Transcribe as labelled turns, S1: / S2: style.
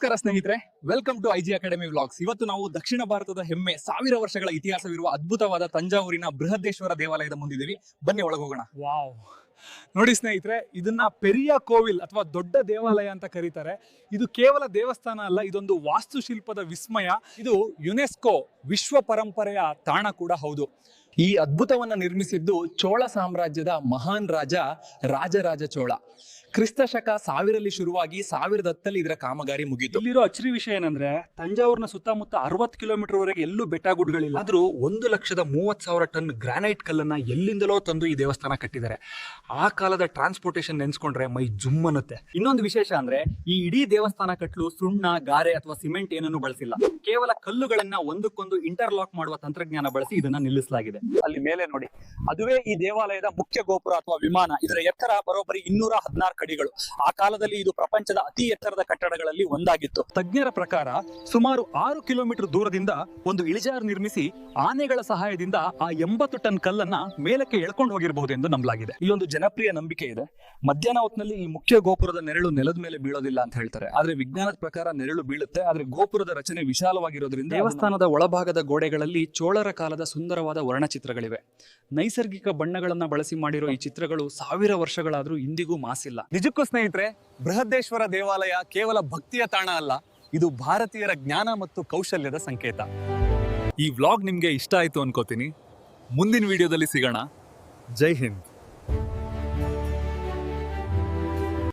S1: ನಮಸ್ಕಾರ ಸ್ನೇಹಿತರೆ, welcome to IG academy vlogs. ಇವತ್ತು ನಾವು ದಕ್ಷಿಣ ಭಾರತದ ಹೆಮ್ಮೆ, 1000 ವರ್ಷಗಳ ಇತಿಹಾಸವಿರುವ ಅದ್ಭುತವಾದ ತಂಜಾವೂರಿನ ಬೃಹದೇಶ್ವರ ದೇವಾಲಯದ ಮುಂದಿದ್ದೀವಿ. ಬನ್ನಿ ಒಳಗೋಗೋಣ.
S2: ವಾವ್, ನೋಡಿ ಸ್ನೇಹಿತರೆ, ಇದನ್ನ ಪೆರಿಯ ಕೋವಿಲ್ ಅಥವಾ ದೊಡ್ಡ ದೇವಾಲಯ ಅಂತ ಕರೀತಾರೆ. ಇದು ಕೇವಲ ದೇವಸ್ಥಾನ ಅಲ್ಲ, ಇದೊಂದು ವಾಸ್ತುಶಿಲ್ಪದ ವಿಸ್ಮಯ. ಇದು ಯುನೆಸ್ಕೋ ವಿಶ್ವ ಪರಂಪರೆಯ ತಾಣ ಕೂಡ ಹೌದು.
S1: ಈ ಅದ್ಭುತವನ್ನ ನಿರ್ಮಿಸಿದ್ದು ಚೋಳ ಸಾಮ್ರಾಜ್ಯದ ಮಹಾನ್ ರಾಜರಾಜ ಚೋಳ. ಕ್ರಿಸ್ತ ಶಕ 1000ರಲ್ಲಿ ಶುರುವಾಗಿ 1010ರಲ್ಲಿ ಇದರ ಕಾಮಗಾರಿ ಮುಗಿತು.
S2: ಇಲ್ಲಿರೋ ಅಚ್ಚರಿ ವಿಷಯ ಏನಂದ್ರೆ, ತಂಜಾವೂರಿನ ಸುತ್ತಮುತ್ತ 60 ಕಿಲೋಮೀಟರ್ ವರೆಗೆ ಎಲ್ಲೂ ಬೆಟ್ಟ ಗುಡ್ಡಗಳಿಲ್ಲ. ಆದ್ರೂ 1,30,30,000 ಟನ್ ಗ್ರಾನೈಟ್ ಕಲ್ಲನ್ನ ಎಲ್ಲಿಂದಲೋ ತಂದು ಈ ದೇವಸ್ಥಾನ ಕಟ್ಟಿದ್ದಾರೆ. ಆ ಕಾಲದ ಟ್ರಾನ್ಸ್ಪೋರ್ಟೇಷನ್ ನೆನ್ಸ್ಕೊಂಡ್ರೆ ಮೈ ಜುಮ್ ಅನ್ನುತ್ತೆ. ಇನ್ನೊಂದು ವಿಶೇಷ ಅಂದ್ರೆ, ಈ ಇಡೀ ದೇವಸ್ಥಾನ ಕಟ್ಟಲು ಸುಣ್ಣ, ಗಾರೆ ಅಥವಾ ಸಿಮೆಂಟ್ ಏನನ್ನು ಬಳಸಿಲ್ಲ. ಕೇವಲ ಕಲ್ಲುಗಳನ್ನ ಒಂದಕ್ಕೊಂದು ಇಂಟರ್ಲಾಕ್ ಮಾಡುವ ತಂತ್ರಜ್ಞಾನ ಬಳಸಿ ಇದನ್ನ ನಿಲ್ಲಿಸಲಾಗಿದೆ. ಅಲ್ಲಿ ಮೇಲೆ ನೋಡಿ, ಅದುವೇ ಈ ದೇವಾಲಯದ ಮುಖ್ಯ ಗೋಪುರ ಅಥವಾ ವಿಮಾನ. ಇದರ ಎತ್ತರ ಬರೋಬ್ಬರಿ 216 ಅಡಿಗಳು. ಆ ಕಾಲದಲ್ಲಿ ಇದು ಪ್ರಪಂಚದ ಅತಿ ಎತ್ತರದ ಕಟ್ಟಡಗಳಲ್ಲಿ ಒಂದಾಗಿತ್ತು. ತಜ್ಞರ ಪ್ರಕಾರ ಸುಮಾರು 6 ಕಿಲೋಮೀಟರ್ ದೂರದಿಂದ ಒಂದು ಇಳಿಜಾರು ನಿರ್ಮಿಸಿ ಆನೆಗಳ ಸಹಾಯದಿಂದ ಆ 80 ಟನ್ ಕಲ್ಲನ್ನ ಮೇಲಕ್ಕೆ ಎಳ್ಕೊಂಡು ಹೋಗಿರಬಹುದೆಂದು ನಂಬಲಾಗಿದೆ. ಈ ಒಂದು ಜನಪ್ರಿಯ ನಂಬಿಕೆ ಇದೆ. ಮಧ್ಯಾಹ್ನ ಹೊತ್ತಿನಲ್ಲಿ ಈ ಮುಖ್ಯ ಗೋಪುರದ ನೆರಳು ನೆಲದ ಮೇಲೆ ಬೀಳೋದಿಲ್ಲ ಅಂತ ಹೇಳ್ತಾರೆ. ಆದ್ರೆ ವಿಜ್ಞಾನದ ಪ್ರಕಾರ ನೆರಳು ಬೀಳುತ್ತೆ. ಆದ್ರೆ ಗೋಪುರದ ರಚನೆ ವಿಶಾಲವಾಗಿರೋದ್ರಿಂದ ದೇವಸ್ಥಾನದ ಒಳಭಾಗದ ಗೋಡೆಗಳಲ್ಲಿ ಚೋಳರ ಕಾಲದ ಸುಂದರವಾದ ವರ್ಣಚಿತ್ರಗಳಿವೆ. ನೈಸರ್ಗಿಕ ಬಣ್ಣಗಳನ್ನ ಬಳಸಿ ಮಾಡಿರೋ ಈ ಚಿತ್ರಗಳು 1000 ವರ್ಷಗಳಾದ್ರೂ ಇಂದಿಗೂ ಮಾಸಿಲ್ಲ. ನಿಜಕ್ಕೂ ಸ್ನೇಹಿತರೆ, ಬೃಹದೇಶ್ವರ ದೇವಾಲಯ ಕೇವಲ ಭಕ್ತಿಯ ತಾಣ ಅಲ್ಲ, ಇದು ಭಾರತೀಯರ ಜ್ಞಾನ ಮತ್ತು ಕೌಶಲ್ಯದ ಸಂಕೇತ. ಈ ವ್ಲಾಗ್ ನಿಮ್ಗೆ ಇಷ್ಟ ಆಯ್ತು ಅನ್ಕೋತೀನಿ. ಮುಂದಿನ ವಿಡಿಯೋದಲ್ಲಿ ಸಿಗೋಣ. ಜೈ ಹಿಂದ್.